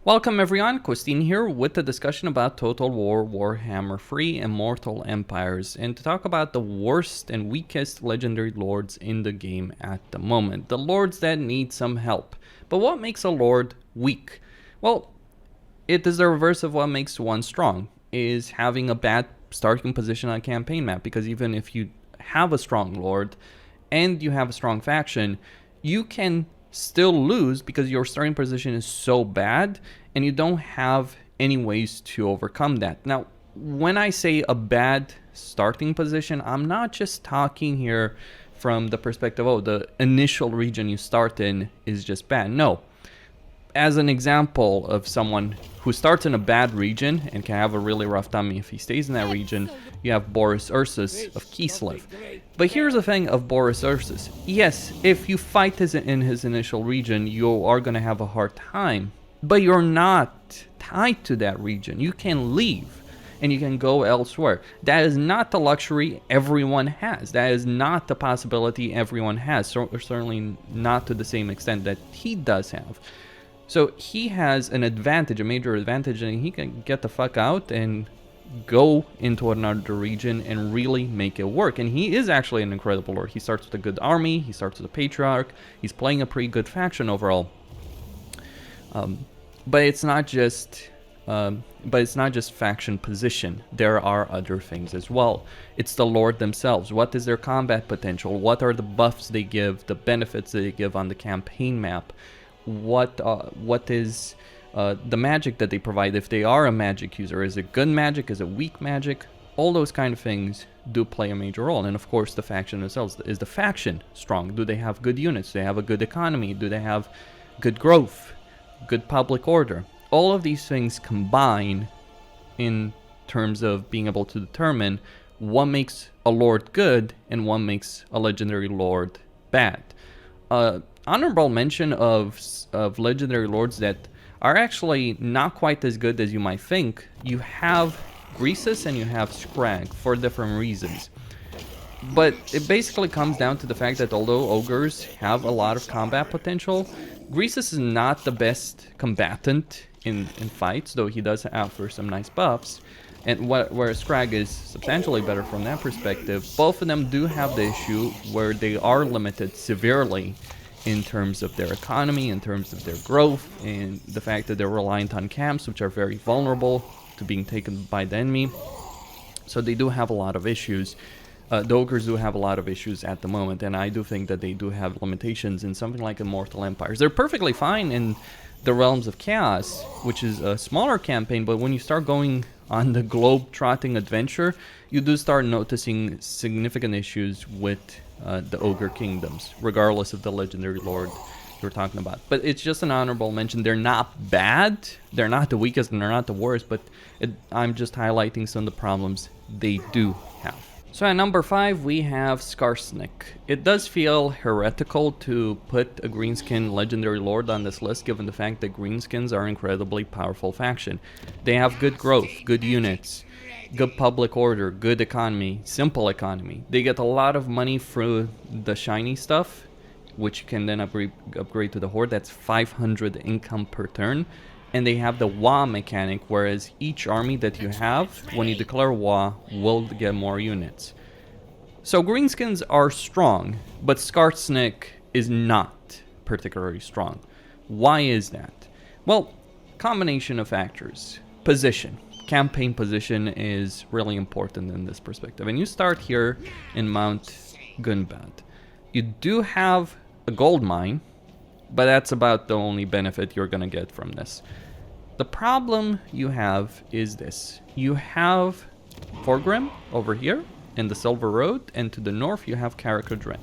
Welcome everyone, Costin here with the discussion about Total War Warhammer 3 Immortal Empires, and to talk about the worst and weakest legendary lords in the game at the moment. The lords that need some help. But what makes a lord weak? Well, it is the reverse of what makes one strong, is having a bad starting position on a campaign map, because even if you have a strong lord and you have a strong faction, you can still lose because your starting position is so bad and you don't have any ways to overcome that. Now, when I say a bad starting position, I'm not just talking here from the perspective, oh, the initial region you start in is just bad. No. As an example of someone who starts in a bad region and can have a really rough time if he stays in that region, you have Boris Ursus of Kislev. But here's the thing of Boris Ursus. Yes, if you fight in his initial region, you are going to have a hard time. But you're not tied to that region. You can leave and you can go elsewhere. That is not the luxury everyone has. That is not the possibility everyone has. Certainly not to the same extent that he does have. So he has an advantage, a major advantage, and he can get the fuck out and go into another region and really make it work. And he is actually an incredible lord. He starts with a good army, he starts with a patriarch, he's playing a pretty good faction overall. But it's not just faction position. There are other things as well. It's the lord themselves. What is their combat potential? What are the buffs they give, the benefits they give on the campaign map? What is the magic that they provide if they are a magic user? Is it good magic? Is it weak magic? All those kind of things do play a major role. And of course the faction themselves. Is the faction strong? Do they have good units? Do they have a good economy? Do they have good growth? Good public order? All of these things combine in terms of being able to determine what makes a lord good and what makes a legendary lord bad. Honorable mention of legendary lords that are actually not quite as good as you might think. You have Greasus and you have Scrag for different reasons. But it basically comes down to the fact that although ogres have a lot of combat potential, Greasus is not the best combatant in fights, though he does offer some nice buffs. And whereas Scrag is substantially better from that perspective, both of them do have the issue where they are limited severely in terms of their economy, in terms of their growth, and the fact that they're reliant on camps, which are very vulnerable to being taken by the enemy. So they do have a lot of issues. The ogres do have a lot of issues at the moment, and I do think that they do have limitations in something like Immortal Empires. They're perfectly fine in the Realms of Chaos, which is a smaller campaign, but when you start going on the globe-trotting adventure, you do start noticing significant issues with the ogre kingdoms, regardless of the legendary lord you're talking about. But it's just an honorable mention. They're not bad, they're not the weakest, and they're not the worst, but I'm just highlighting some of the problems they do have. So at number 5 we have Skarsnik. It does feel heretical to put a Greenskin legendary lord on this list, given the fact that Greenskins are an incredibly powerful faction. They have good growth, good units, good public order, good economy, simple economy. They get a lot of money through the shiny stuff, which you can then upgrade to the horde. That's 500 income per turn. And they have the WA mechanic, whereas each army that you have, when you declare WA, will get more units. So Greenskins are strong, but Skarsnik is not particularly strong. Why is that? Well, combination of factors. Position. Campaign position is really important in this perspective. And you start here in Mount Gunbad. You do have a gold mine, but that's about the only benefit you're going to get from this. The problem you have is this. You have Forgrim over here in the Silver Road, and to the north you have Karakadren.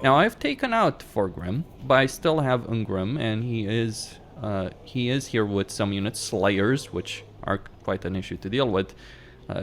Now I've taken out Forgrim, but I still have Ungrim, and he is here with some units, Slayers, which are quite an issue to deal with.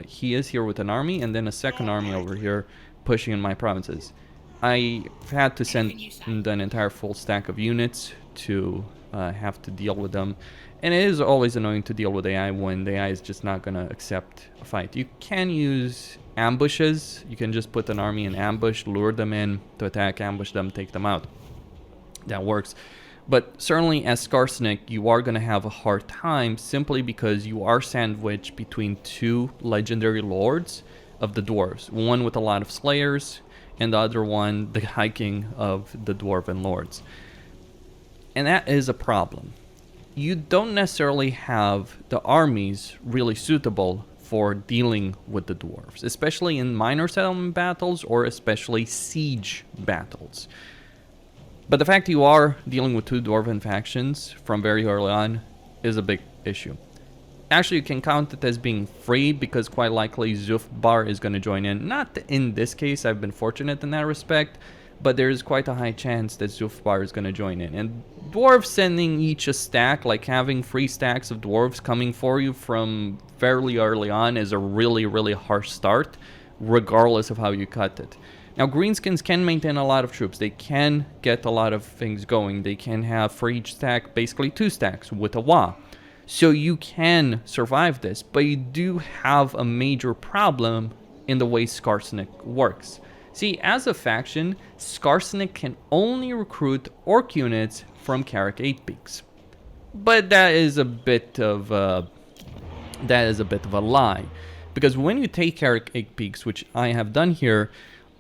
He is here with an army, and then a second army over here pushing in my provinces. I've had to send an entire full stack of units to have to deal with them. And it is always annoying to deal with AI when the AI is just not going to accept a fight. You can use ambushes. You can just put an army in ambush, lure them in to attack, ambush them, take them out. That works. But certainly as Skarsnik, you are going to have a hard time simply because you are sandwiched between two legendary lords of the dwarves. One with a lot of slayers, and the other one, the High King of the Dwarven Lords. And that is a problem. You don't necessarily have the armies really suitable for dealing with the dwarves, especially in minor settlement battles or especially siege battles. But the fact you are dealing with two dwarven factions from very early on is a big issue. Actually, you can count it as being free because quite likely Zufbar is going to join in. Not in this case, I've been fortunate in that respect, but there is quite a high chance that Zufbar is going to join in. And dwarves sending each a stack, like having 3 stacks of dwarves coming for you from fairly early on, is a really, really harsh start, regardless of how you cut it. Now, Greenskins can maintain a lot of troops. They can get a lot of things going. They can have for each stack basically 2 stacks with a Wa. So you can survive this, but you do have a major problem in the way Skarsnik works. See, as a faction, Skarsnik can only recruit orc units from Carrick 8 Peaks. But that is a bit of a lie. Because when you take Carrick 8 Peaks, which I have done here,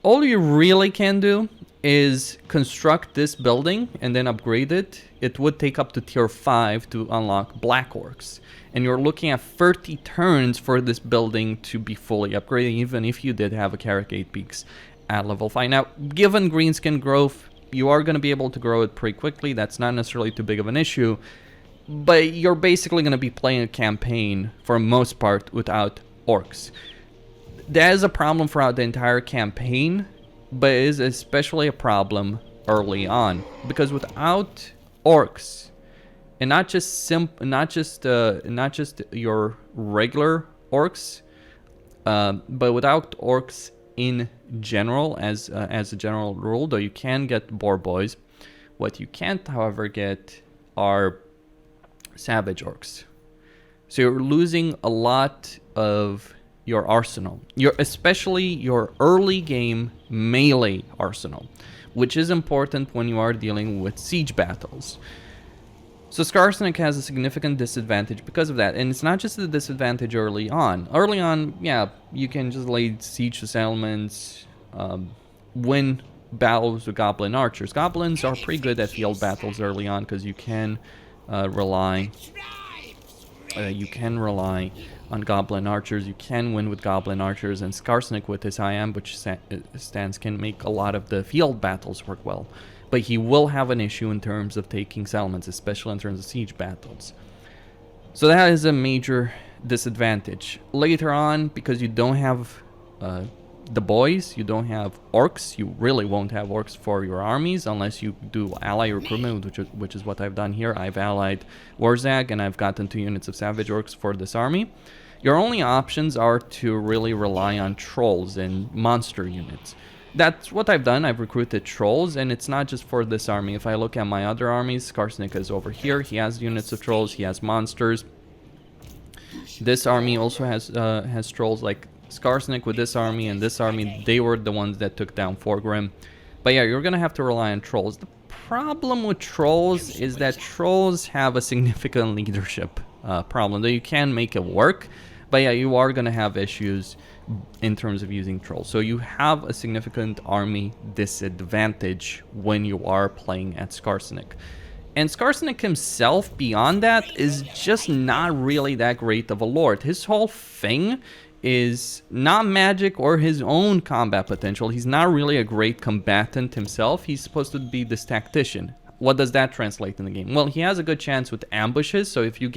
all you really can do is construct this building and then upgrade it. It would take up to tier 5 to unlock Black Orcs. And you're looking at 30 turns for this building to be fully upgraded, even if you did have a Carrick 8 Peaks at level 5. Now, given Greenskin growth, you are going to be able to grow it pretty quickly. That's not necessarily too big of an issue. But you're basically going to be playing a campaign, for the most part, without orcs. That is a problem throughout the entire campaign, but it is especially a problem early on. Because without orcs, and not just your regular orcs, but without orcs in general, as a general rule, though you can get boar boys, what you can't, however, get are savage orcs. So you're losing a lot of your arsenal, especially your early game melee arsenal, which is important when you are dealing with siege battles. So Skarsnik has a significant disadvantage because of that, and it's not just a disadvantage early on. Early on, yeah, you can just lay siege to settlements, win battles with goblin archers. Goblins are pretty good at field battles early on because you can rely on goblin archers. You can win with goblin archers, and Skarsnik with his high ambush stance can make a lot of the field battles work well. But he will have an issue in terms of taking settlements, especially in terms of siege battles. So that is a major disadvantage. Later on, because you don't have the boys, you don't have orcs, you really won't have orcs for your armies unless you do ally recruitment, which is what I've done here. I've allied Warzag and I've gotten 2 units of savage orcs for this army. Your only options are to really rely on trolls and monster units. That's what I've done. I've recruited trolls, and it's not just for this army. If I look at my other armies, Skarsnik is over here. He has units of trolls. He has monsters. This army also has trolls, like Skarsnik with this army and this army. They were the ones that took down Forgrim. But yeah, you're going to have to rely on trolls. The problem with trolls is that trolls have a significant leadership problem. Though you can make it work, but yeah, you are going to have issues in terms of using trolls. So you have a significant army disadvantage when you are playing at Skarsnik. And Skarsnik himself, beyond that, is just not really that great of a lord. His whole thing is not magic or his own combat potential. He's not really a great combatant himself. He's supposed to be this tactician. What does that translate in the game? Well, he has a good chance with ambushes. So if you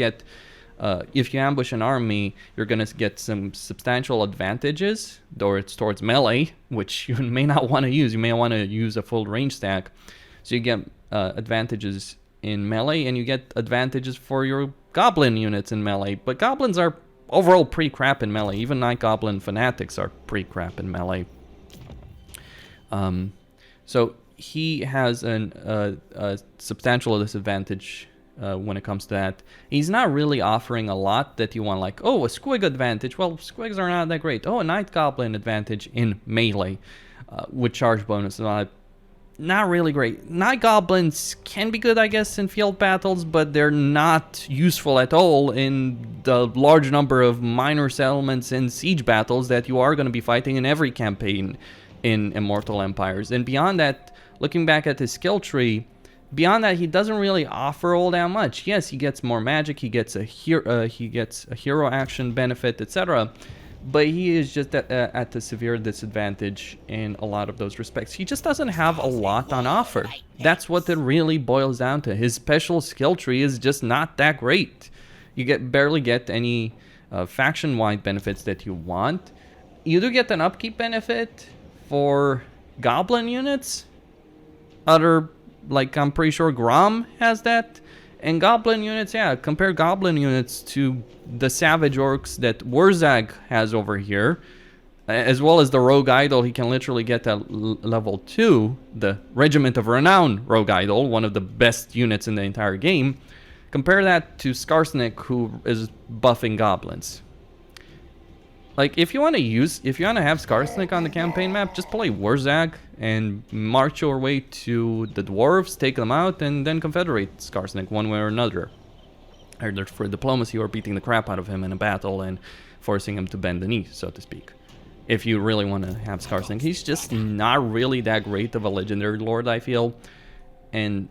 ambush an army, you're going to get some substantial advantages, though it's towards melee, which you may not want to use. You may want to use a full range stack. So you get advantages in melee, and you get advantages for your goblin units in melee. But goblins are overall pretty crap in melee. Even Night Goblin fanatics are pretty crap in melee. So he has a substantial disadvantage when it comes to that. He's not really offering a lot that you want, like, oh, a squig advantage. Well, squigs are not that great. Oh, a Night Goblin advantage in melee with charge bonus. not really great. Night Goblins can be good, I guess, in field battles, but they're not useful at all in the large number of minor settlements and siege battles that you are going to be fighting in every campaign in Immortal Empires. And beyond that, looking back at his skill tree, beyond that, he doesn't really offer all that much. Yes, he gets more magic, he gets a hero action benefit, etc. But he is just at a severe disadvantage in a lot of those respects. He just doesn't have a lot on offer. That's what it really boils down to. His special skill tree is just not that great. You barely get any faction-wide benefits that you want. You do get an upkeep benefit for goblin units. Like, I'm pretty sure Grom has that. And goblin units, yeah, compare goblin units to the savage orcs that Wurzag has over here, as well as the rogue idol. He can literally get at level 2, the Regiment of Renown rogue idol, one of the best units in the entire game. Compare that to Skarsnik, who is buffing goblins. Like, if you want to have Skarsnik on the campaign map, just play Wurzag and march your way to the dwarves, take them out, and then confederate Skarsnik one way or another. Either for diplomacy or beating the crap out of him in a battle and forcing him to bend the knee, so to speak. If you really want to have Skarsnik, he's just not really that great of a legendary lord, I feel. And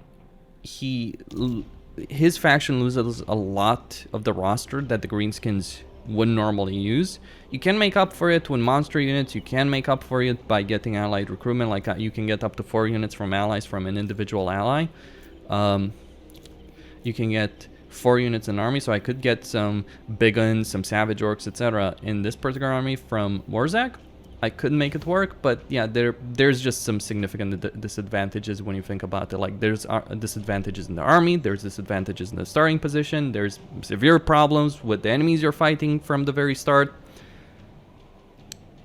his faction loses a lot of the roster that the Greenskins wouldn't normally use. You can make up for it with monster units. You can make up for it by getting allied recruitment. Like, you can get up to 4 units from allies from an individual ally. You can get 4 units in an army, so I could get some Biguns, some Savage Orcs, etc. in this particular army from Wurzag. I could make it work, but yeah, there's just some significant disadvantages when you think about it. Like, there's disadvantages in the army, there's disadvantages in the starting position, there's severe problems with the enemies you're fighting from the very start.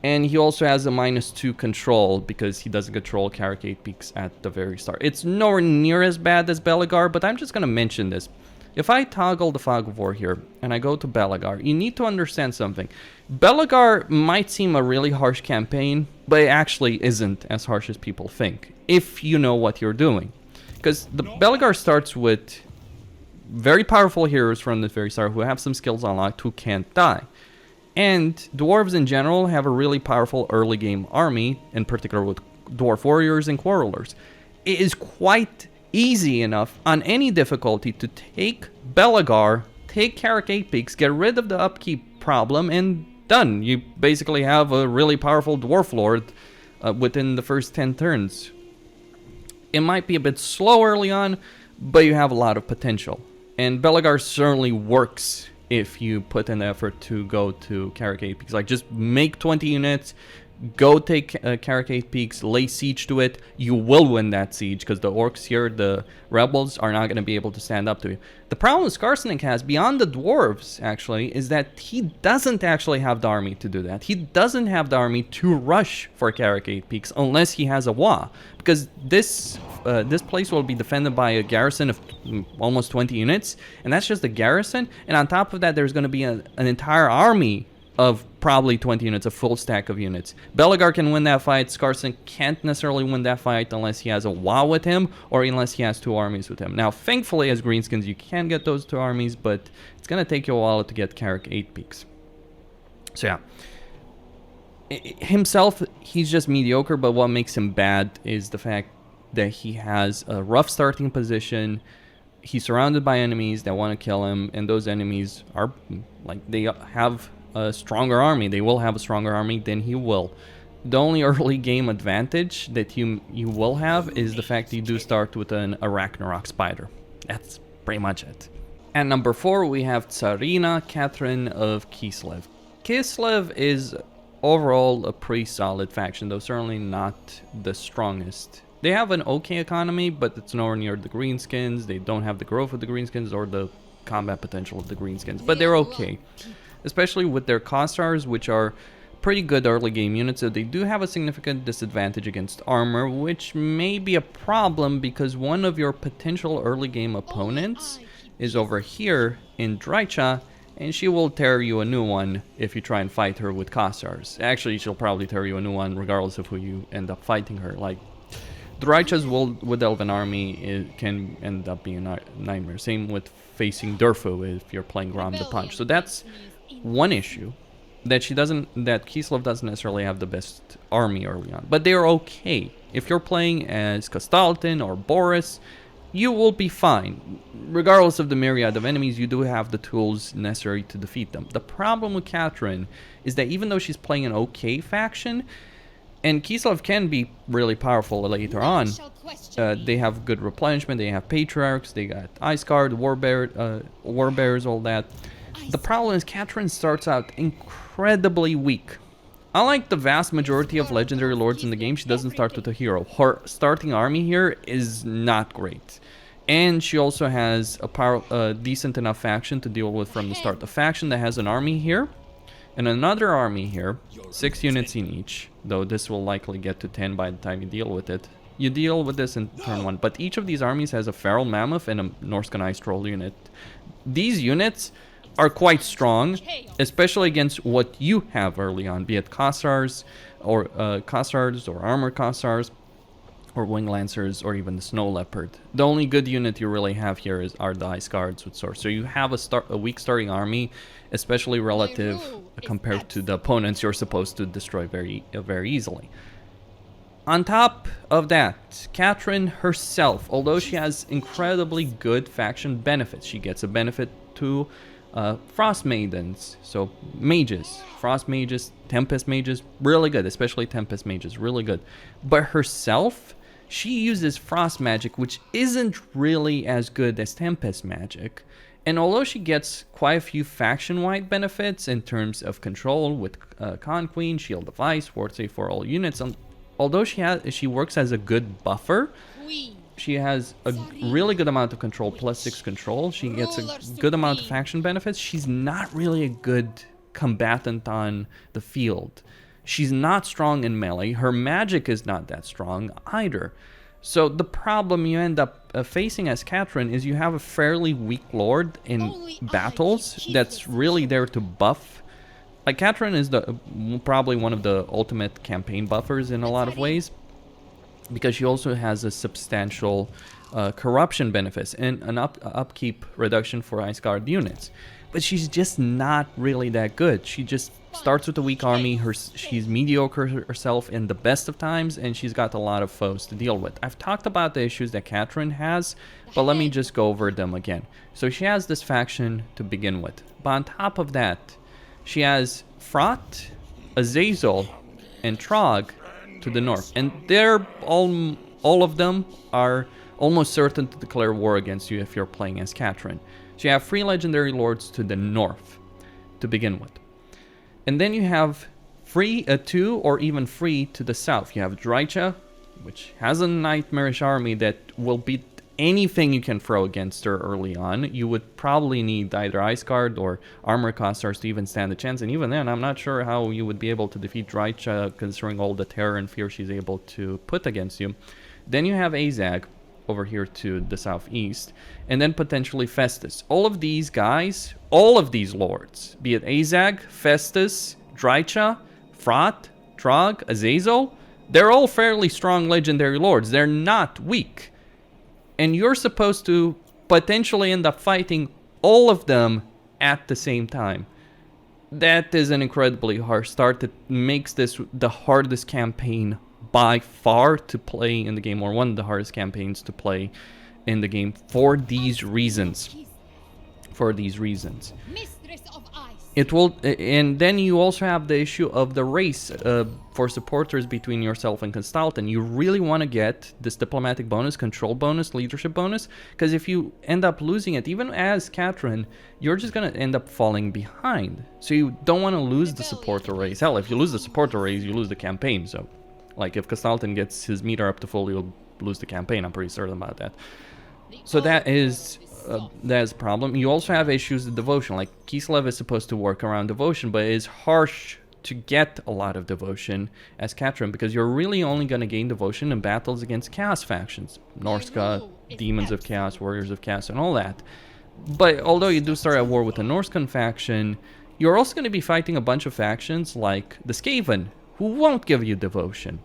And he also has a -2 control because he doesn't control Caracate Peaks at the very start. It's nowhere near as bad as Belegar, but I'm just going to mention this. If I toggle the Fog of War here and I go to Belegar, you need to understand something. Belegar might seem a really harsh campaign, but it actually isn't as harsh as people think, if you know what you're doing. Because the Belegar starts with very powerful heroes from the very start who have some skills unlocked who can't die. And dwarves in general have a really powerful early game army, in particular with dwarf warriors and quarrelers. It is quite easy enough on any difficulty to take Belegar, take Caracate Peaks, get rid of the upkeep problem, and done. You basically have a really powerful dwarf lord within the first 10 turns. It might be a bit slow early on, but you have a lot of potential. And Belegar certainly works if you put in the effort to go to Caracate Peaks. Like, just make 20 units, go take Caracate Peaks, lay siege to it. You will win that siege because the orcs here, the rebels, are not going to be able to stand up to you. The problem Skarsnik has, beyond the dwarves, actually, is that he doesn't actually have the army to do that. He doesn't have the army to rush for Caracate Peaks unless he has a Wa. Because this place will be defended by a garrison of almost 20 units, and that's just a garrison. And on top of that, there's going to be an entire army of probably 20 units, a full stack of units. Belegar can win that fight. Skarsnik can't necessarily win that fight unless he has a Wa with him or unless he has 2 armies with him. Now, thankfully, as Greenskins, you can get those 2 armies, but it's going to take you a while to get Caracate Peaks. So, yeah. Himself, he's just mediocre, but what makes him bad is the fact that he has a rough starting position. He's surrounded by enemies that want to kill him, and those enemies are, like, they have a stronger army. They will have a stronger army than he will. The only early game advantage that you will have is the fact that you do start with an Arachnarok Spider. That's pretty much it. At number 4, we have Tzarina, Katarin of Kislev. Kislev is overall a pretty solid faction, though certainly not the strongest. They have an okay economy, but it's nowhere near the Greenskins. They don't have the growth of the Greenskins or the combat potential of the Greenskins, but they're okay. Especially with their Kossars, which are pretty good early game units, so they do have a significant disadvantage against armor, which may be a problem because one of your potential early game opponents is over here in Drycha, and she will tear you a new one if you try and fight her with Kossars. Actually, she'll probably tear you a new one regardless of who you end up fighting her. Like, Drychas with Elven army can end up being a nightmare. Same with facing Durfu if you're playing Grom the Punch. So that's one issue, that Kislev doesn't necessarily have the best army early on. But they're okay. If you're playing as Kastaltin or Boris, you will be fine. Regardless of the myriad of enemies, you do have the tools necessary to defeat them. The problem with Katarin is that even though she's playing an okay faction, and Kislev can be really powerful later on, they have good replenishment, they have Patriarchs, they got Ice Guard, Warbearers, all that. The problem is Katarin starts out incredibly weak. Unlike the vast majority of legendary lords in the game, she doesn't start with a hero. Her starting army here is not great. And she also has a decent enough faction to deal with from the start. The faction that has an army here, and another army here, 6 units in each, though this will likely get to 10 by the time you deal with it. You deal with this in turn 1, but each of these armies has a Feral Mammoth and a Norscan Ice Troll unit. These units are quite strong, especially against what you have early on, be it Kossars or Armored Kossars, or Wing Lancers, or even the Snow Leopard. The only good unit you really have here are the Ice Guards with swords. So you have a weak starting army, especially relative compared to the opponents you're supposed to destroy very easily. On top of that, Katarin herself, although she has incredibly good faction benefits, she gets a benefit to Frost Maidens, so mages, Frost Mages, Tempest Mages, really good, especially Tempest Mages, really good. But herself, she uses Frost Magic, which isn't really as good as Tempest Magic. And although she gets quite a few faction-wide benefits in terms of control with Con Queen, Shield of Ice, Ward Save for all units, although she works as a good buffer, she has a really good amount of control, +6 control. She gets a good amount of faction benefits. She's not really a good combatant on the field. She's not strong in melee. Her magic is not that strong either. So the problem you end up facing as Katarin is you have a fairly weak lord in battles that's really there to buff. Like, Katarin is probably one of the ultimate campaign buffers in a lot of ways, because she also has a substantial corruption benefits and an upkeep reduction for Ice Guard units. But she's just not really that good. She just starts with a weak army. She's mediocre herself in the best of times, and she's got a lot of foes to deal with. I've talked about the issues that Katarin has, but let me just go over them again. So she has this faction to begin with. But on top of that, she has Frot, Azazel, and Trog to the north, and they're all of them are almost certain to declare war against you if you're playing as Katarin. So you have 3 legendary lords to the north to begin with, and then you have 2 or even 3 to the south. You have Drycha, which has a nightmarish army that will beat anything you can throw against her early on. You would probably need either Ice Guard or Armor Kossars to even stand a chance, and even then, I'm not sure how you would be able to defeat Drycha considering all the terror and fear she's able to put against you. Then you have Azag over here to the southeast, and then potentially Festus. All of these guys, all of these lords, be it Azag, Festus, Drycha, Frot, Trog, Azazel, they're all fairly strong legendary lords. They're not weak. And you're supposed to potentially end up fighting all of them at the same time. That is an incredibly hard start that makes this the hardest campaign by far to play in the game, or one of the hardest campaigns to play in the game for these reasons. It will, and then you also have the issue of the race for supporters between yourself and Kastaltin. You really want to get this diplomatic bonus, control bonus, leadership bonus, because if you end up losing it, even as Katarin, you're just going to end up falling behind. So you don't want to lose the supporter race. Hell, if you lose the supporter race, you lose the campaign. So, like, if Kastaltin gets his meter up to full, you'll lose the campaign. I'm pretty certain about that. So that is a problem. You also have issues with devotion. Like, Kislev is supposed to work around devotion, but it is harsh to get a lot of devotion as Katarin, because you're really only going to gain devotion in battles against Chaos factions. Norsca, Demons of Chaos, Warriors of Chaos, and all that. But although you do start at war with the Norscan faction, you're also going to be fighting a bunch of factions like the Skaven, who won't give you devotion.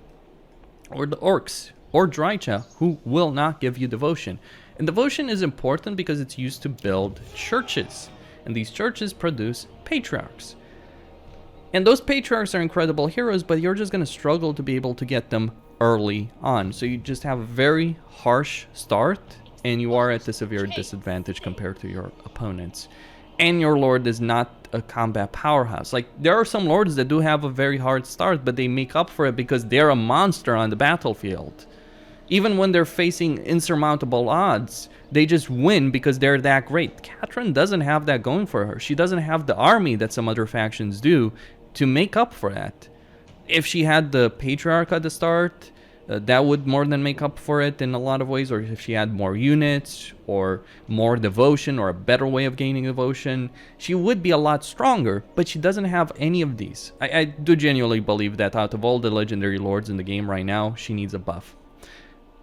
Or the Orcs, or Drycha, who will not give you devotion. And devotion is important because it's used to build churches. And these churches produce patriarchs. And those patriarchs are incredible heroes, but you're just going to struggle to be able to get them early on. So you just have a very harsh start, and you are at a severe disadvantage compared to your opponents. And your lord is not a combat powerhouse. Like, there are some lords that do have a very hard start, but they make up for it because they're a monster on the battlefield. Even when they're facing insurmountable odds, they just win because they're that great. Katarin doesn't have that going for her. She doesn't have the army that some other factions do to make up for that. If she had the Patriarch at the start, that would more than make up for it in a lot of ways. Or if she had more units, or more devotion, or a better way of gaining devotion, she would be a lot stronger, but she doesn't have any of these. I do genuinely believe that out of all the legendary lords in the game right now, she needs a buff.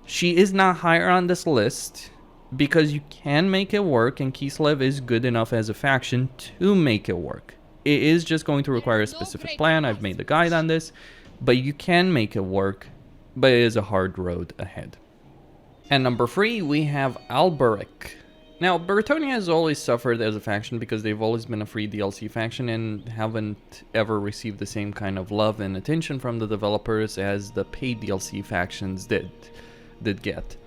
She is not higher on this list because you can make it work, and Kislev is good enough as a faction to make it work. It is just going to require a specific plan. I've made the guide on this, but you can make it work, but it is a hard road ahead. And number 3, we have Alberic. Now, Bretonnia has always suffered as a faction because they've always been a free DLC faction and haven't ever received the same kind of love and attention from the developers as the paid DLC factions did get.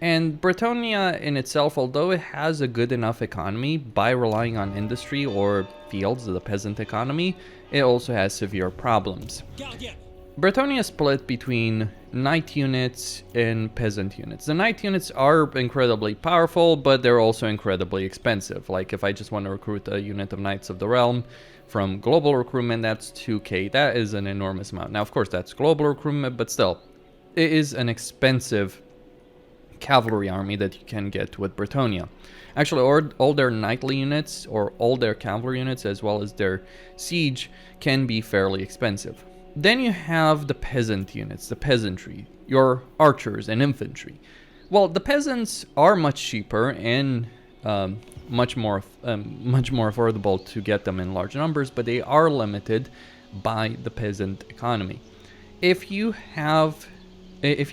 And Bretonnia in itself, although it has a good enough economy by relying on industry or fields, the peasant economy, it also has severe problems. Bretonnia is split between knight units and peasant units. The knight units are incredibly powerful, but they're also incredibly expensive. Like, if I just want to recruit a unit of Knights of the Realm from global recruitment, that's 2k. That is an enormous amount. Now, of course, that's global recruitment, but still, it is an expensive cavalry army that you can get with Bretonnia. Actually, all their knightly units, or all their cavalry units, as well as their siege, can be fairly expensive. Then you have the peasant units, the peasantry, your archers and infantry. Well, the peasants are much cheaper and much more affordable to get them in large numbers, but they are limited by the peasant economy. If you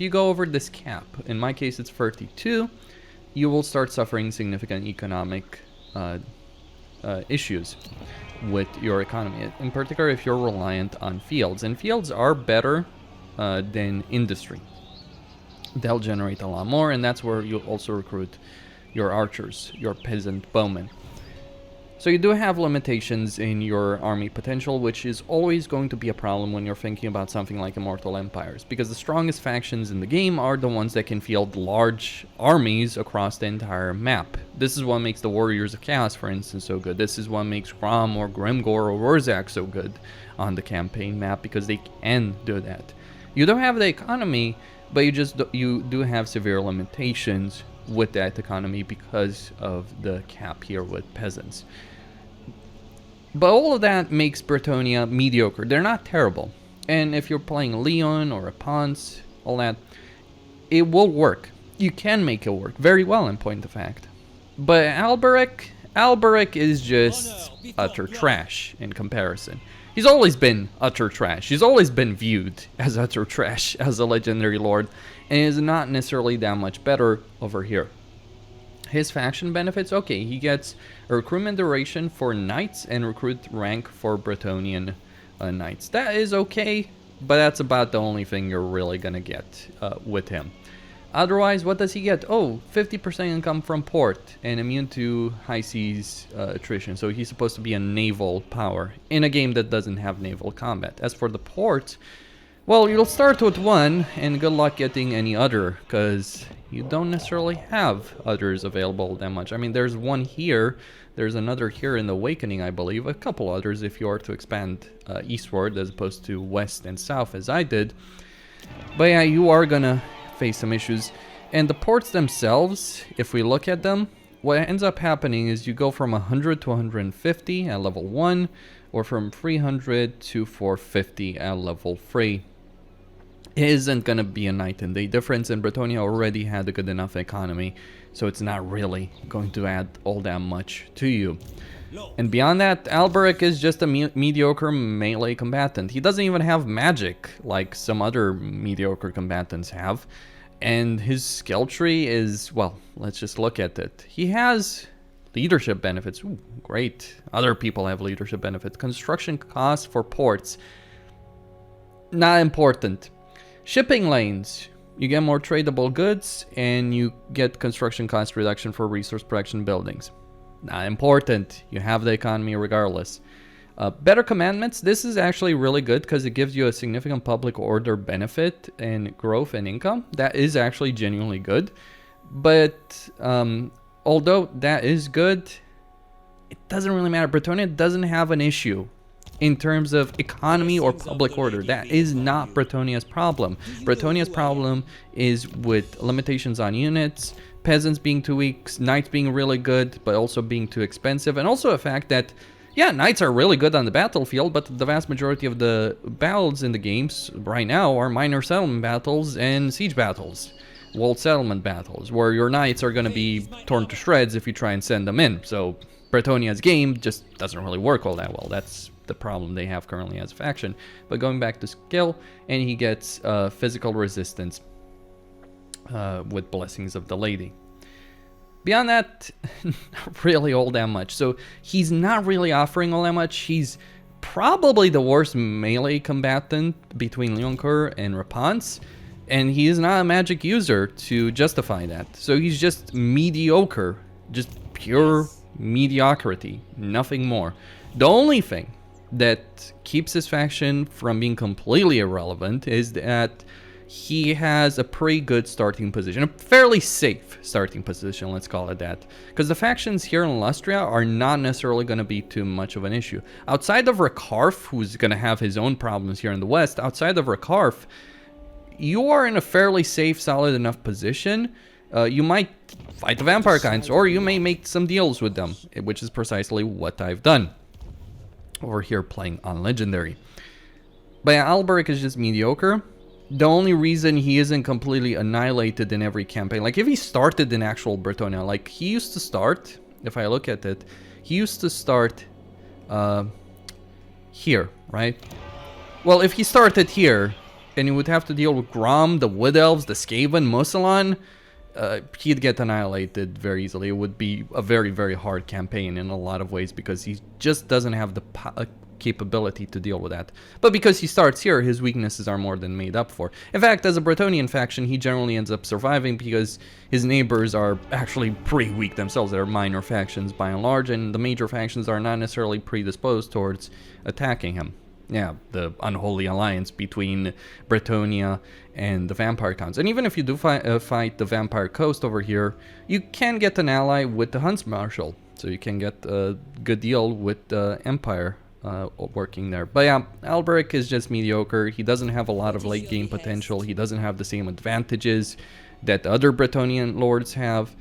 go over this cap, in my case it's 32, you will start suffering significant economic issues with your economy. In particular, if you're reliant on fields. And fields are better than industry. They'll generate a lot more, and that's where you also recruit your archers, your peasant bowmen. So you do have limitations in your army potential, which is always going to be a problem when you're thinking about something like Immortal Empires, because the strongest factions in the game are the ones that can field large armies across the entire map. This is what makes the Warriors of Chaos, for instance, so good. This is what makes Grom or Grimgor or Warzak so good on the campaign map, because they can do that. You don't have the economy, but you do have severe limitations with that economy because of the cap here with peasants. But all of that makes Bretonnia mediocre. They're not terrible. And if you're playing Leon or a Ponce, all that, it will work. You can make it work very well in point of fact. But Alberic is just utter trash in comparison. He's always been utter trash. He's always been viewed as utter trash as a legendary lord, and is not necessarily that much better over here. His faction benefits, okay, he gets a recruitment duration for knights and recruit rank for Bretonnian knights. That is okay, but that's about the only thing you're really gonna get with him. Otherwise, what does he get? Oh, 50% income from port and immune to high seas attrition. So he's supposed to be a naval power in a game that doesn't have naval combat. As for the port, well, you'll start with one, and good luck getting any other, because you don't necessarily have others available that much. I mean, there's one here, there's another here in the Awakening, I believe, a couple others if you are to expand eastward as opposed to west and south as I did. But yeah, you are gonna face some issues. And the ports themselves, if we look at them, what ends up happening is you go from 100 to 150 at level 1, or from 300 to 450 at level 3. It isn't going to be a night and day difference, and Bretonnia already had a good enough economy, so it's not really going to add all that much to you. And beyond that, Alberic is just a mediocre melee combatant. He doesn't even have magic like some other mediocre combatants have. And his skill tree is, well, let's just look at it. He has leadership benefits. Ooh, great. Other people have leadership benefits. Construction costs for ports. Not important. Shipping lanes. You get more tradable goods, and you get construction cost reduction for resource production buildings. Not important. You have the economy regardless. Better commandments. This is actually really good because it gives you a significant public order benefit and growth and income. That is actually genuinely good. But although that is good, it doesn't really matter. Bretonnia doesn't have an issue in terms of economy or public order. That is not Bretonnia's problem. Bretonnia's problem is with limitations on units, peasants being too weak, knights being really good, but also being too expensive, and also the fact that, yeah, knights are really good on the battlefield, but the vast majority of the battles in the games right now are minor settlement battles and siege battles. Walled settlement battles, where your knights are going to be torn to shreds if you try and send them in. So Bretonnia's game just doesn't really work all that well. That's the problem they have currently as a faction. But going back to skill, and he gets physical resistance with Blessings of the Lady. Beyond that, not really all that much. So he's not really offering all that much. He's probably the worst melee combatant between Leoncoeur and Rapunzel, and he is not a magic user to justify that. So he's just mediocre, just pure mediocrity, nothing more. The only thing that keeps his faction from being completely irrelevant is that he has a pretty good starting position, a fairly safe starting position, let's call it that. Because the factions here in Lustria are not necessarily going to be too much of an issue. Outside of Rakarth, who's going to have his own problems here in the west, outside of Rakarth, you are in a fairly safe, solid enough position. You might fight the Vampire Kinds, or you may make some deals with them, which is precisely what I've done over here playing on Legendary. But yeah, Alberic is just mediocre. The only reason he isn't completely annihilated in every campaign, like if he started in actual Bretonnia, like he used to start, if I look at it, he used to start here, right? Well, if he started here, and he would have to deal with Grom, the Wood Elves, the Skaven, Musalon, he'd get annihilated very easily. It would be a very, very hard campaign in a lot of ways because he just doesn't have the capability to deal with that. But because he starts here, his weaknesses are more than made up for. In fact, as a Bretonnian faction, he generally ends up surviving because his neighbors are actually pretty weak themselves. They're minor factions by and large, and the major factions are not necessarily predisposed towards attacking him. Yeah, the unholy alliance between Bretonnia and the Vampire Counts. And even if you do fight the Vampire Coast over here, you can get an ally with the Hunts Marshal. So you can get a good deal with the Empire working there. But yeah, Alberic is just mediocre. He doesn't have a lot of late game potential. He doesn't have the same advantages that the other Bretonnian lords have.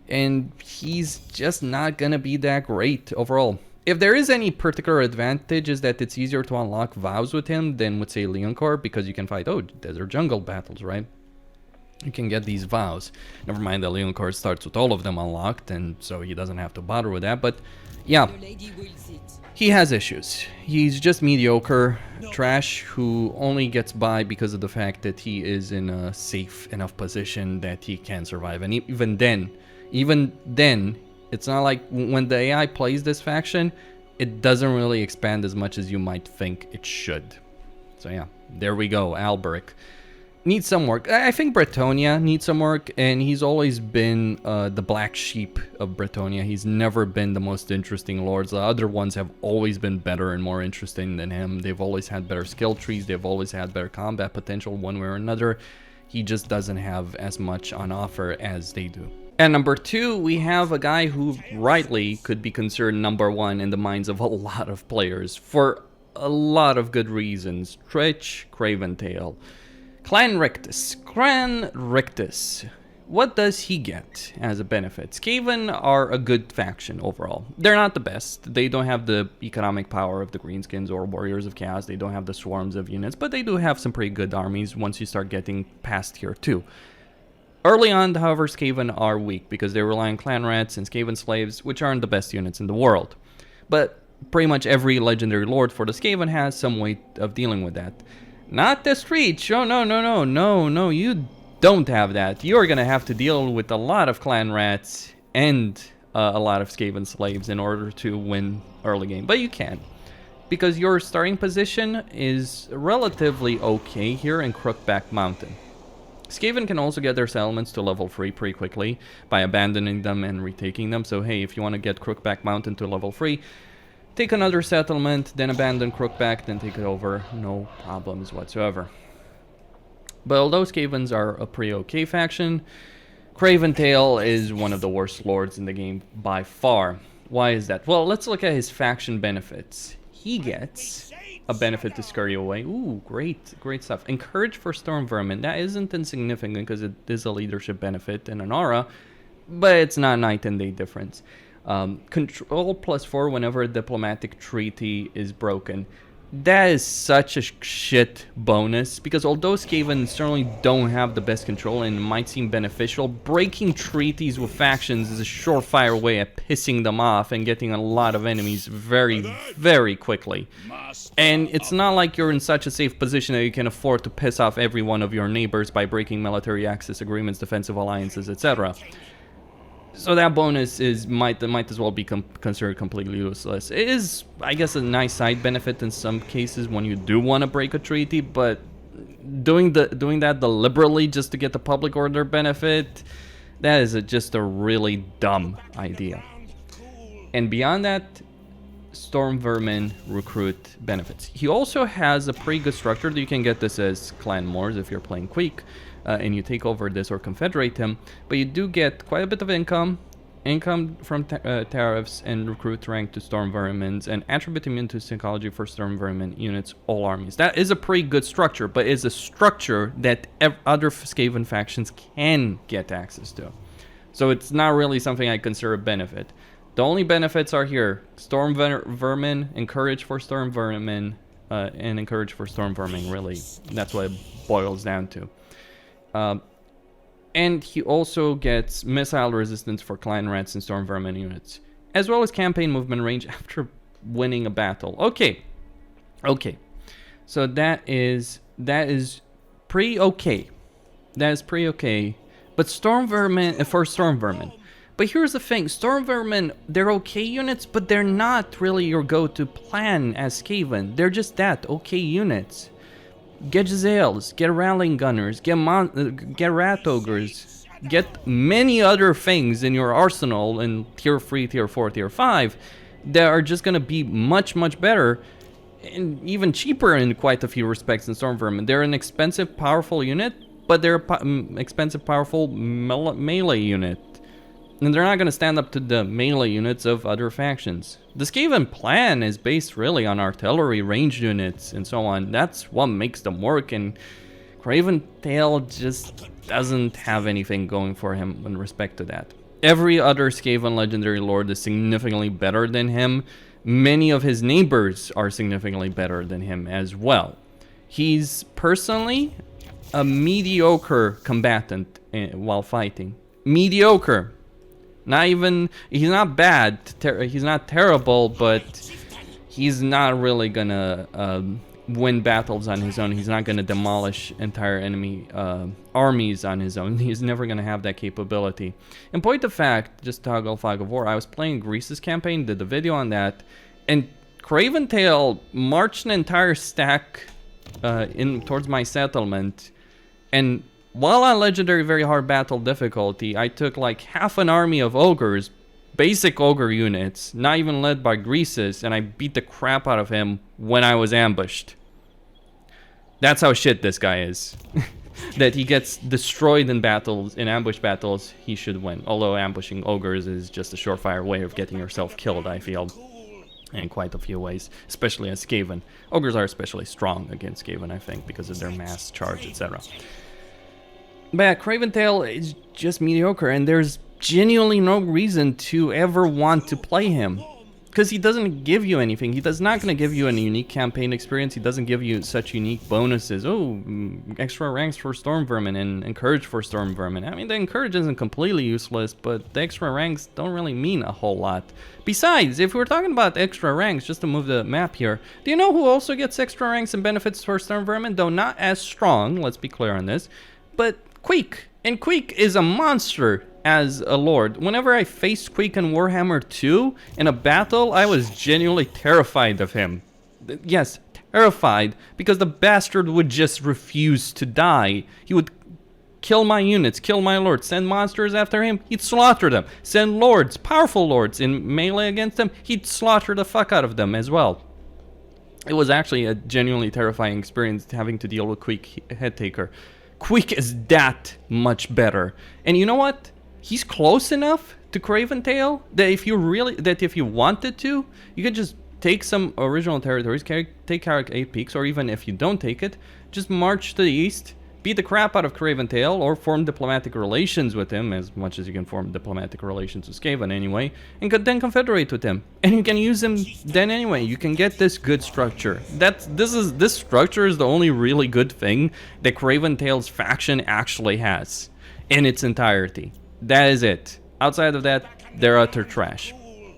And he's just not gonna be that great overall. If there is any particular advantage, is that it's easier to unlock vows with him than with, say, Leoncoeur, because you can fight, desert jungle battles, right? You can get these vows. Never mind that Leoncoeur starts with all of them unlocked, and so he doesn't have to bother with that, but yeah, he has issues. He's just mediocre trash who only gets by because of the fact that he is in a safe enough position that he can survive, and even then, it's not like when the AI plays this faction, it doesn't really expand as much as you might think it should. So yeah, there we go, Alberic. Needs some work. I think Bretonnia needs some work, and he's always been the black sheep of Bretonnia. He's never been the most interesting lords. The other ones have always been better and more interesting than him. They've always had better skill trees. They've always had better combat potential one way or another. He just doesn't have as much on offer as they do. And number two, we have a guy who rightly could be considered number one in the minds of a lot of players for a lot of good reasons. Tretch, Craventail. Clan Rictus. What does he get as a benefit? Skaven are a good faction overall. They're not the best. They don't have the economic power of the Greenskins or Warriors of Chaos. They don't have the swarms of units, but they do have some pretty good armies once you start getting past tier 2. Early on, however, Skaven are weak because they rely on clan rats and Skaven slaves, which aren't the best units in the world. But pretty much every legendary lord for the Skaven has some way of dealing with that. Not the Screech. Oh, no, you don't have that, you're gonna have to deal with a lot of clan rats and a lot of Skaven slaves in order to win early game. But you can, because your starting position is relatively okay here in Crookback Mountain. Skaven can also get their settlements to level 3 pretty quickly by abandoning them and retaking them. So hey, if you want to get Crookback Mountain to level 3, take another settlement, then abandon Crookback, then take it over. No problems whatsoever. But although Skavens are a pretty okay faction, Craventail is one of the worst lords in the game by far. Why is that? Well, let's look at his faction benefits. He gets a benefit to scurry away. Ooh, great stuff. Encourage for Storm Vermin. That isn't insignificant because it is a leadership benefit and an aura, but it's not night and day difference. Control +4 whenever a diplomatic treaty is broken. That is such a shit bonus, because although Skaven certainly don't have the best control and might seem beneficial, breaking treaties with factions is a surefire way of pissing them off and getting a lot of enemies very, very quickly. And it's not like you're in such a safe position that you can afford to piss off every one of your neighbors by breaking military access agreements, defensive alliances, etc. So that bonus might as well be considered completely useless. It is, I guess, a nice side benefit in some cases when you do want to break a treaty, but doing that deliberately just to get the public order benefit, that is just a really dumb idea. And beyond that, Storm Vermin recruit benefits. He also has a pretty good structure that you can get this as Clan Moors if you're playing Queek. And you take over this or confederate him, but you do get quite a bit of income from tariffs and recruit rank to Storm Vermins, and attribute immune to psychology for Storm Vermin units, all armies. That is a pretty good structure, but it's a structure that other Skaven factions can get access to. So it's not really something I consider a benefit. The only benefits are here: Storm Vermin, encourage for Storm Vermin, and encourage for Storm Vermin, really. That's what it boils down to. And he also gets missile resistance for Clan Rats and Storm Vermin units, as well as campaign movement range after winning a battle. Okay. So that is pretty okay. That is pretty okay. But Storm Vermin, for Storm Vermin. But here's the thing, Storm Vermin, they're okay units, but they're not really your go-to plan as Skaven. They're just that, okay units. Get Jezzails, get Rallying Gunners, get Rat Ogres, get many other things in your arsenal in Tier 3, Tier 4, Tier 5 that are just going to be much, much better and even cheaper in quite a few respects than Storm Vermin. They're an expensive, powerful unit, but they're an expensive, powerful melee unit. And they're not going to stand up to the melee units of other factions. The Skaven plan is based really on artillery, ranged units, and so on. That's what makes them work, and Craventail just doesn't have anything going for him in respect to that. Every other Skaven legendary lord is significantly better than him. Many of his neighbors are significantly better than him as well. He's personally a mediocre combatant while fighting. Mediocre. Not even, he's not bad, he's not terrible, but he's not really gonna win battles on his own. He's not gonna demolish entire enemy armies on his own. He's never gonna have that capability. In point of fact, just toggle flag of war, I was playing Greece's campaign, did a video on that, and Craventail marched an entire stack towards my settlement, and while on legendary very hard battle difficulty, I took like half an army of ogres, basic ogre units, not even led by Greases, and I beat the crap out of him when I was ambushed. That's how shit this guy is. That he gets destroyed in battles, in ambush battles, he should win. Although ambushing ogres is just a surefire way of getting yourself killed, I feel. In quite a few ways, especially as Skaven. Ogres are especially strong against Skaven, I think, because of their mass charge, etc. But yeah, Craventail is just mediocre, and there's genuinely no reason to ever want to play him. Because he doesn't give you anything. He's not going to give you any unique campaign experience. He doesn't give you such unique bonuses. Oh, extra ranks for Storm Vermin and encourage for Storm Vermin. I mean, the encourage isn't completely useless, but the extra ranks don't really mean a whole lot. Besides, if we're talking about extra ranks, just to move the map here, do you know who also gets extra ranks and benefits for Storm Vermin? Though not as strong, let's be clear on this, but Queek. And Queek is a monster as a lord. Whenever I faced Queek in Warhammer 2 in a battle, I was genuinely terrified of him. Yes, terrified, because the bastard would just refuse to die. He would kill my units, kill my lords, send monsters after him, he'd slaughter them. Send lords, powerful lords, in melee against them, he'd slaughter the fuck out of them as well. It was actually a genuinely terrifying experience having to deal with Queek Headtaker. Queek is that much better. And you know what? He's close enough to Craventail that if you wanted to, you could just take some original territories, take Carrick 8 Peaks, or even if you don't take it, just march to the east, beat the crap out of Craventail, or form diplomatic relations with him, as much as you can form diplomatic relations with Skaven anyway, and then confederate with him. And you can use him then anyway. You can get this good structure. This structure is the only really good thing that Craventail's faction actually has in its entirety. That is it. Outside of that, they're utter trash.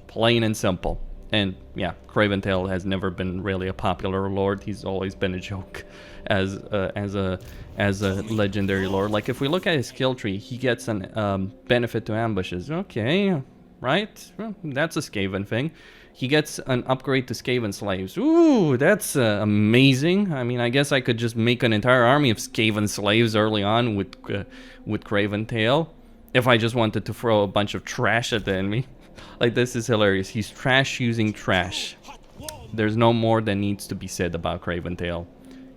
Plain and simple. And yeah, Craventail has never been really a popular lord. He's always been a joke as a legendary lord. Like if we look at his skill tree, he gets an benefit to ambushes. Okay, right? Well, that's a Skaven thing. He gets an upgrade to Skaven slaves. Ooh, that's amazing. I mean, I guess I could just make an entire army of Skaven slaves early on with Craventail if I just wanted to throw a bunch of trash at the enemy. Like, this is hilarious. He's trash using trash. There's no more that needs to be said about Craventail.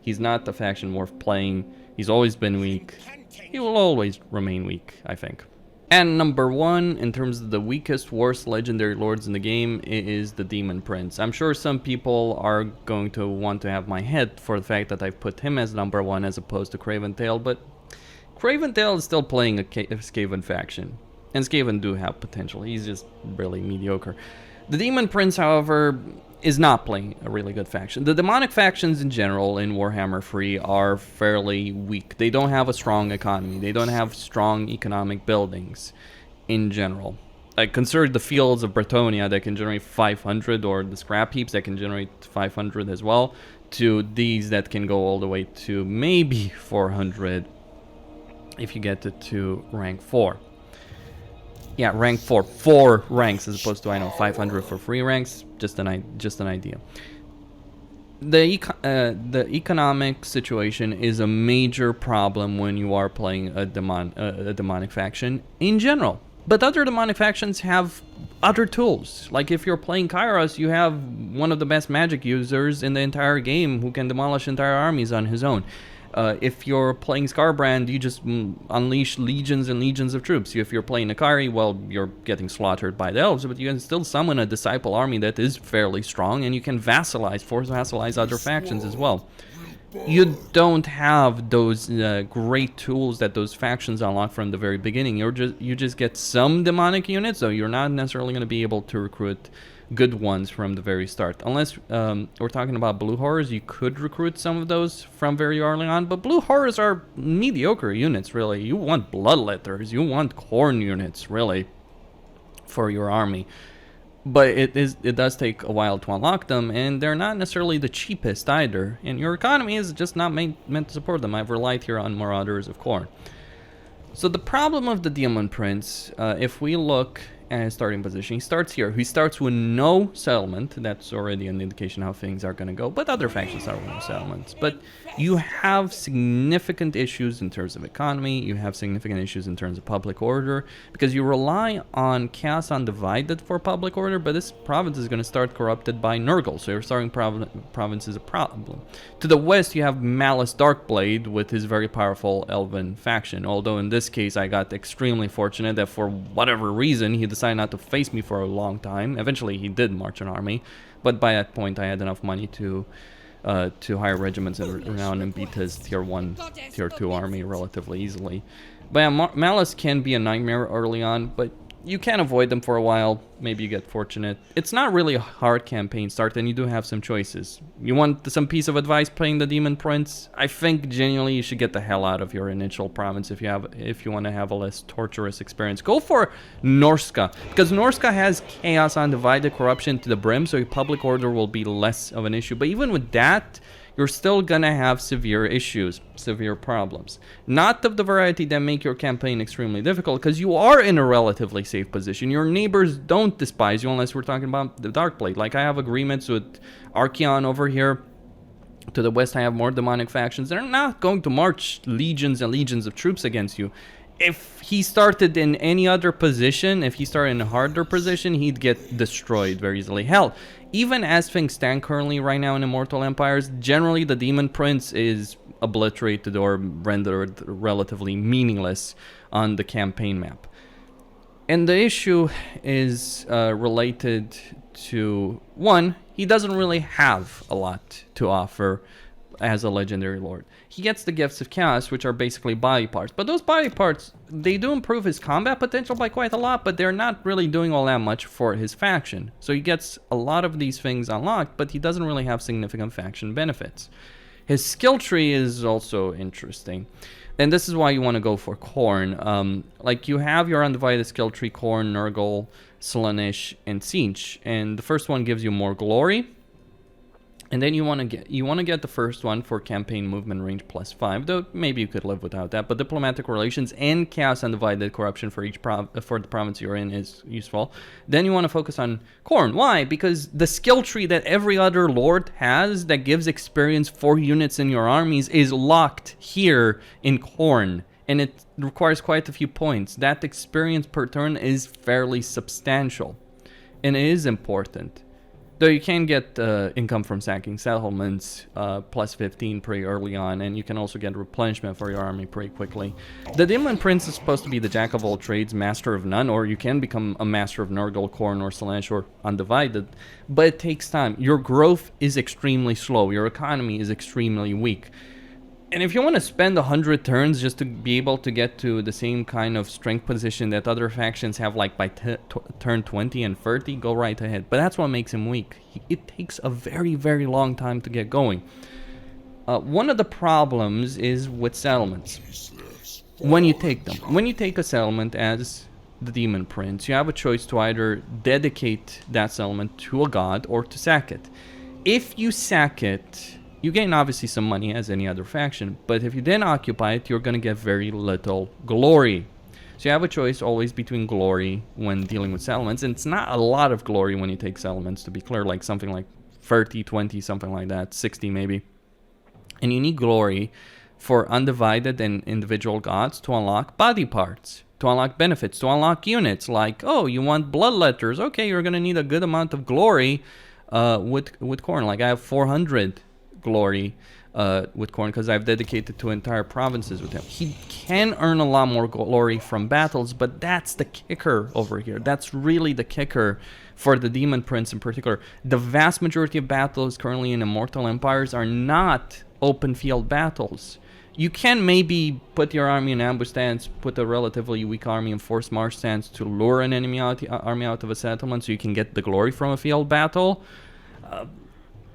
He's not the faction worth playing. He's always been weak. He will always remain weak, I think. And number one, in terms of the weakest, worst legendary lords in the game, is the Demon Prince. I'm sure some people are going to want to have my head for the fact that I've put him as number one as opposed to Craventail, but Craventail is still playing a Skaven faction. And Skaven do have potential. He's just really mediocre. The Demon Prince, however, is not playing a really good faction. The demonic factions in general in Warhammer 3 are fairly weak. They don't have a strong economy. They don't have strong economic buildings in general. Like, consider the fields of Bretonnia that can generate 500, or the scrap heaps that can generate 500 as well, to these that can go all the way to maybe 400 if you get it to rank 4. Yeah, rank 4. 4 ranks as opposed to, I know, 500 for 3 ranks. Just an idea. The economic situation is a major problem when you are playing a demonic faction in general. But other demonic factions have other tools. Like if you're playing Kairos, you have one of the best magic users in the entire game who can demolish entire armies on his own. If you're playing Scarbrand, you just unleash legions and legions of troops. If you're playing Akari, well, you're getting slaughtered by the elves, but you can still summon a disciple army that is fairly strong, and you can force vassalize other factions as well. You don't have those great tools that those factions unlock from the very beginning. You just get some demonic units, so you're not necessarily going to be able to recruit good ones from the very start. Unless we're talking about blue horrors, you could recruit some of those from very early on, but blue horrors are mediocre units, really. You want bloodletters, you want corn units, really, for your army. But it does take a while to unlock them, and they're not necessarily the cheapest either, and your economy is just not meant to support them. I've relied here on Marauders of Corn. So the problem of the Demon Prince, if we look at his starting position, he starts here. He starts with no settlement. That's already an indication how things are going to go, but other factions start with no settlements. But you have significant issues in terms of economy, you have significant issues in terms of public order, because you rely on Chaos Undivided for public order, but this province is going to start corrupted by Nurgle, so your starting province is a problem. To the west, you have Malice Darkblade with his very powerful Elven faction, although in this case I got extremely fortunate that for whatever reason he decided not to face me for a long time. Eventually he did march an army, but by that point I had enough money to hire regiments around and beat his tier 1, tier 2 army relatively easily. But yeah, Malice can be a nightmare early on, but you can avoid them for a while. Maybe you get fortunate. It's not really a hard campaign start, and you do have some choices. You want some piece of advice playing the Demon Prince? I think genuinely you should get the hell out of your initial province if you want to have a less torturous experience. Go for Norska, because Norska has Chaos Undivided corruption to the brim, so your public order will be less of an issue. But even with that, you're still gonna have severe issues, severe problems. Not of the variety that make your campaign extremely difficult, because you are in a relatively safe position. Your neighbors don't despise you unless we're talking about the Darkblade. Like, I have agreements with Archeon over here. To the west, I have more demonic factions. They're not going to march legions and legions of troops against you. If he started in any other position, if he started in a harder position, he'd get destroyed very easily. Hell, even as things stand currently right now in Immortal Empires, generally the Demon Prince is obliterated or rendered relatively meaningless on the campaign map. And the issue is related to, one, he doesn't really have a lot to offer as a legendary lord. He gets the gifts of chaos, which are basically body parts. But those body parts, they do improve his combat potential by quite a lot, but they're not really doing all that much for his faction. So he gets a lot of these things unlocked, but he doesn't really have significant faction benefits. His skill tree is also interesting. And this is why you want to go for Khorne. Like, you have your undivided skill tree, Khorne, Nurgle, Slaanesh, and Siege. And the first one gives you more glory. And then you want to get the first one for campaign movement range +5, though maybe you could live without that. But diplomatic relations and chaos undivided corruption for for the province you're in is useful. Then you want to focus on Khorne. Why? Because the skill tree that every other lord has that gives experience for units in your armies is locked here in Khorne, and it requires quite a few points. That experience per turn is fairly substantial, and it is important. Though you can get income from sacking settlements, +15 pretty early on, and you can also get replenishment for your army pretty quickly. The Demon Prince is supposed to be the jack of all trades, master of none, or you can become a master of Nurgle, Khorne, or Slaanesh, or Undivided, but it takes time. Your growth is extremely slow, your economy is extremely weak. And if you want to spend 100 turns just to be able to get to the same kind of strength position that other factions have, like by turn 20 and 30, go right ahead. But that's what makes him weak. It takes a very, very long time to get going. One of the problems is with settlements. When you take them. When you take a settlement as the Demon Prince, you have a choice to either dedicate that settlement to a god or to sack it. If you sack it, you gain obviously some money as any other faction, but if you then occupy it, you're going to get very little glory. So you have a choice always between glory when dealing with settlements, and it's not a lot of glory when you take settlements, to be clear, like something like 30, 20, something like that, 60 maybe. And you need glory for undivided and individual gods to unlock body parts, to unlock benefits, to unlock units, like, oh, you want bloodletters, okay, you're going to need a good amount of glory with Khorne. Like, I have 400 glory with Khorne because I've dedicated 2 entire provinces with him. He can earn a lot more glory from battles, but that's the kicker over here. That's really the kicker for the Demon Prince in particular. The vast majority of battles currently in Immortal Empires are not open field battles. You can maybe put your army in ambush stance, put a relatively weak army in forced march stance to lure an enemy army out of a settlement so you can get the glory from a field battle.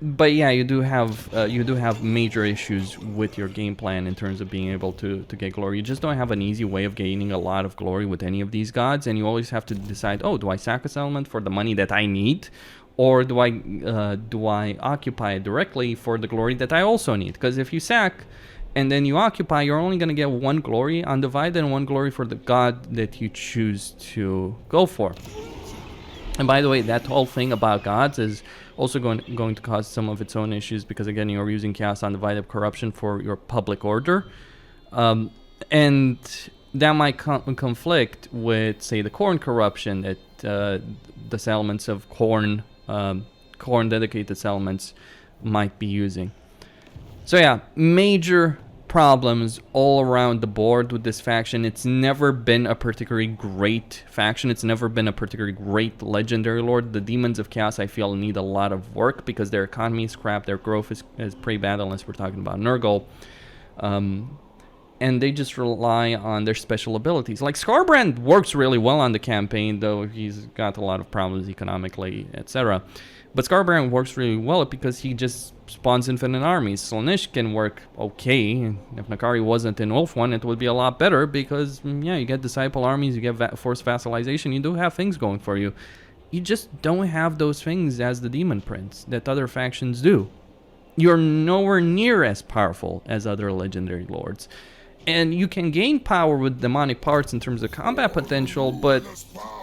But yeah, you do have major issues with your game plan in terms of being able to get glory. You just don't have an easy way of gaining a lot of glory with any of these gods, and you always have to decide, oh, do I sack a settlement for the money that I need, or do I occupy it directly for the glory that I also need? Because if you sack and then you occupy, you're only going to get 1 glory undivided and 1 glory for the god that you choose to go for. And by the way, that whole thing about gods is also going to cause some of its own issues, because again, you're using chaos undivided corruption for your public order, and that might conflict with, say, the Khorne corruption that the settlements of Khorne dedicated settlements might be using. So yeah, major problems all around the board with this faction. It's never been a particularly great faction. It's never been a particularly great legendary lord. The Demons of Chaos, I feel, need a lot of work because their economy is crap. Their growth is pretty bad, unless we're talking about Nurgle. And they just rely on their special abilities. Like, Skarbrand works really well on the campaign, though he's got a lot of problems economically, etc. But Skarbrand works really well because he just spawns infinite armies. Slaanesh can work okay. If Nakari wasn't in Wolf 1, it would be a lot better because, yeah, you get disciple armies, you get forced vassalization, you do have things going for you. You just don't have those things as the Demon Prince that other factions do. you're nowhere near as powerful as other legendary lords. And you can gain power with demonic parts in terms of combat potential, but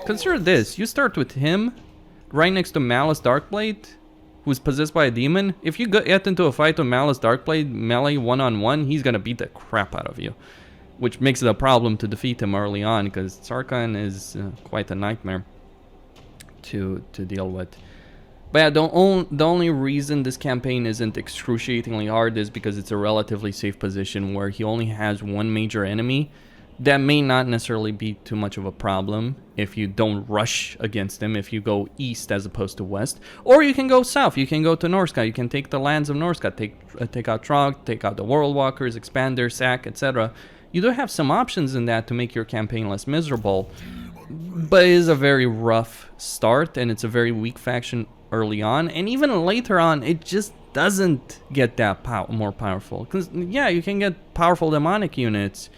consider this. You start with him right next to Malice Darkblade, who's possessed by a demon. If you get into a fight with Malice Darkblade, melee one-on-one, he's gonna beat the crap out of you. Which makes it a problem to defeat him early on, because Sarkhan is quite a nightmare to deal with. But yeah, the only reason this campaign isn't excruciatingly hard is because it's a relatively safe position where he only has one major enemy. That may not necessarily be too much of a problem if you don't rush against him, if you go east as opposed to west. Or you can go south, you can go to Norsca, you can take the lands of Norsca, take out Trog, take out the World Walkers, Expander, Sack, etc. You do have some options in that to make your campaign less miserable. But it is a very rough start, and it's a very weak faction early on, and even later on it just doesn't get that more powerful. Because yeah, you can get powerful demonic units,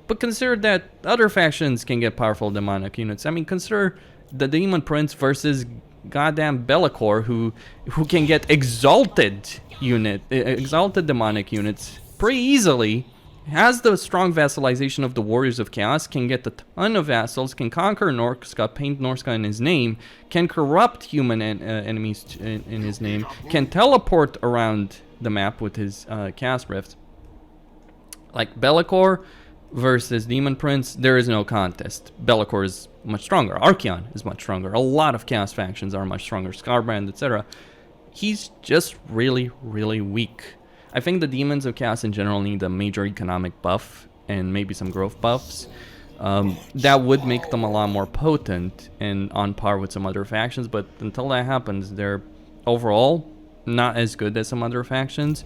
but consider that other factions can get powerful demonic units. I mean, consider the Demon Prince versus goddamn Bellicor, who can get exalted demonic units pretty easily. Has the strong vassalization of the Warriors of Chaos, can get a ton of vassals, can conquer Norsca, paint Norsca in his name, can corrupt human enemies in his name, can teleport around the map with his Chaos Rift. Like Bellicor versus Demon Prince, there is no contest. Bellicor is much stronger. Archaon is much stronger. A lot of Chaos factions are much stronger. Scarbrand, etc. He's just really, really weak. I think the Demons of Chaos in general need a major economic buff and maybe some growth buffs. That would make them a lot more potent and on par with some other factions, but until that happens, they're overall not as good as some other factions.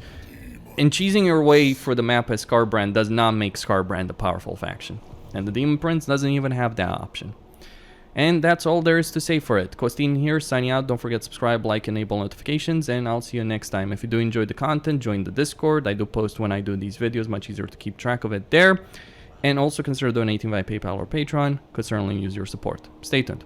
And cheesing your way for the map as Scarbrand does not make Scarbrand a powerful faction. And the Demon Prince doesn't even have that option. And that's all there is to say for it. Costin here, signing out. Don't forget to subscribe, like, enable notifications, and I'll see you next time. If you do enjoy the content, join the Discord. I do post when I do these videos, much easier to keep track of it there. And also consider donating via PayPal or Patreon. Could certainly use your support. Stay tuned.